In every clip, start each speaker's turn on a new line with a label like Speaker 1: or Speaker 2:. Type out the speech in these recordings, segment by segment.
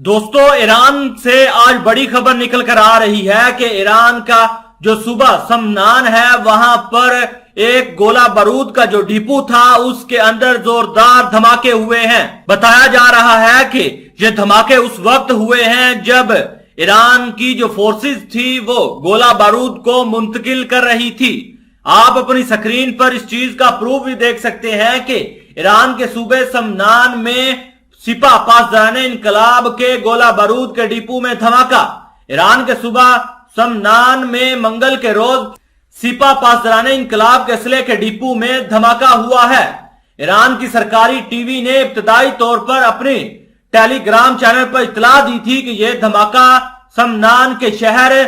Speaker 1: दोस्तों, ईरान से आज बड़ी खबर निकल कर आ रही है कि ईरान का जो सूबा समनान है वहां पर एक गोला बारूद का जो डिपो था उसके अंदर जोरदार धमाके हुए हैं। बताया जा रहा है कि ये धमाके उस वक्त हुए हैं जब ईरान की जो फोर्सेस थी वो गोला बारूद को मुंतकिल कर रही थी। आप अपनी स्क्रीन पर इस चीज का प्रूफ भी देख सकते हैं कि ईरान के सूबे समनान में सिपा पासदाने इनकलाब के गोला बारूद के डिपो में धमाका। ईरान के सूबा समनान में मंगल के रोज सिपा पासदाने इनकलाब के असले के डिपो में धमाका हुआ है। ईरान की सरकारी टीवी ने इब्तदाई तौर पर अपने टेलीग्राम चैनल पर इतला दी थी कि यह धमाका समनान के शहर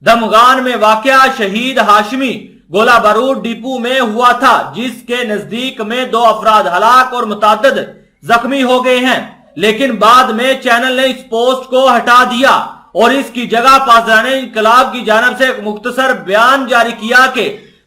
Speaker 1: दमगान में वाक़या शहीद हाशमी गोला बारूद डिपो में हुआ था, जिसके नजदीक में 2 अफराद हलाक और मुतअद्दिद जख्मी हो गए हैं। लेकिन बाद में चैनल ने इस पोस्ट को हटा दिया और इसकी जगह पासदाने इनकलाब की जानिब से एक मुख्तसर बयान जारी किया कि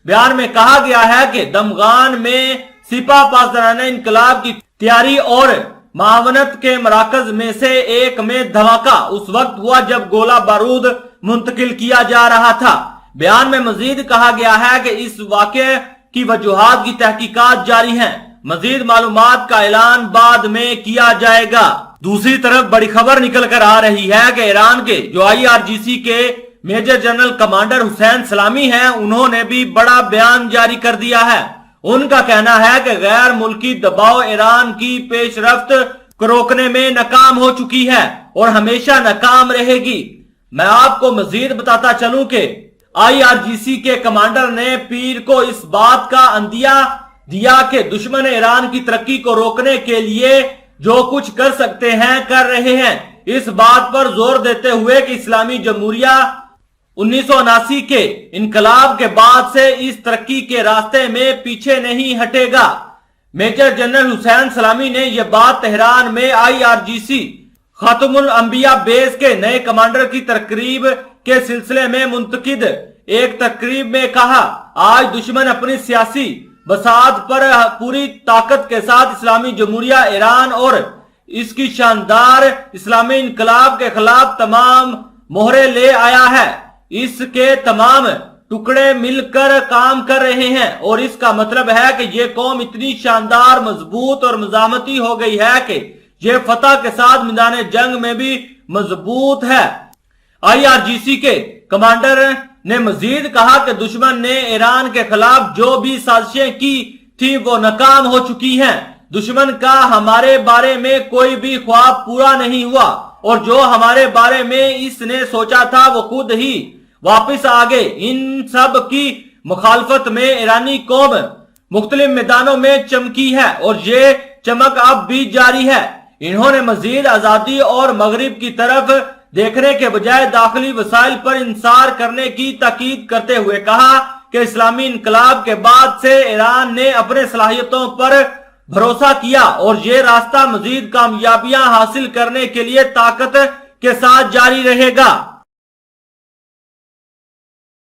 Speaker 1: बयान में कहा गया है कि दमगान में सिपा पासदाने इनकलाब की तैयारी और मावनत के मराकज में से एक में धमाका उस वक्त हुआ जब गोला बारूद मुंतकिल किया जा रहा था। बयान में मजीद कहा गया है कि इस वाक़े की वजूहात की तहकीकात जारी हैं। मजीद मालूमात का ऐलान बाद में किया जाएगा। दूसरी तरफ बड़ी खबर निकल कर आ रही है कि ईरान के जो IRGC के मेजर जनरल कमांडर हुसैन सलामी हैं, उन्होंने भी बड़ा बयान जारी कर दिया है। उनका कहना है कि गैर मुल्की दबाव ईरान की पेशरफ्त को रोकने में नाकाम हो चुकी है और हमेशा नाकाम रहेगी। मैं आपको मजीद बताता चलूं कि IRGC के कमांडर ने पीर को इस बात का अंदिया दिया कि दुश्मन ईरान की तरक्की को रोकने के लिए जो कुछ कर सकते हैं कर रहे हैं, इस बात पर जोर देते हुए कि इस्लामी जमहूरिया 1979 के इनकलाब के बाद से इस तरक्की के रास्ते में पीछे नहीं हटेगा। मेजर जनरल हुसैन सलामी ने यह बात तेहरान में IRGC खातमुल अंबिया बेस के नए कमांडर की तकरीब के सिलसिले में मुंतकिद एक तकरीब में कहा। आज दुश्मन अपनी सियासी बसात पर पूरी ताकत के साथ इस्लामी जमहूरिया ईरान और इसकी शानदार इस्लामी इनकलाब के खिलाफ तमाम मोहरे ले आया है। इसके तमाम टुकड़े मिलकर काम कर रहे हैं और इसका मतलब है कि ये कौम इतनी शानदार, मजबूत और मजामती हो गई है कि ये फतह के साथ मैदान जंग में भी मजबूत है। IRGC के कमांडर ने मजीद कहा कि दुश्मन ने ईरान के खिलाफ जो भी साजिशें की थी वो नाकाम हो चुकी हैं। दुश्मन का हमारे बारे में कोई भी ख्वाब पूरा नहीं हुआ और जो हमारे बारे में इसने सोचा था वो खुद ही वापस आ गए। इन सब की मुखालफत में ईरानी कौम मुख्तलिफ मैदानों में चमकी है और ये चमक अब भी जारी है। इन्होंने मजीद आजादी और मगरिब की तरफ देखने के बजाय दाखिली वसाइल पर इंसार करने की ताकीद करते हुए कहा कि इस्लामी इनकलाब के बाद से ईरान ने अपने सलाहियतों पर भरोसा किया और ये रास्ता मजीद कामयाबियां हासिल करने के लिए ताकत के साथ जारी रहेगा।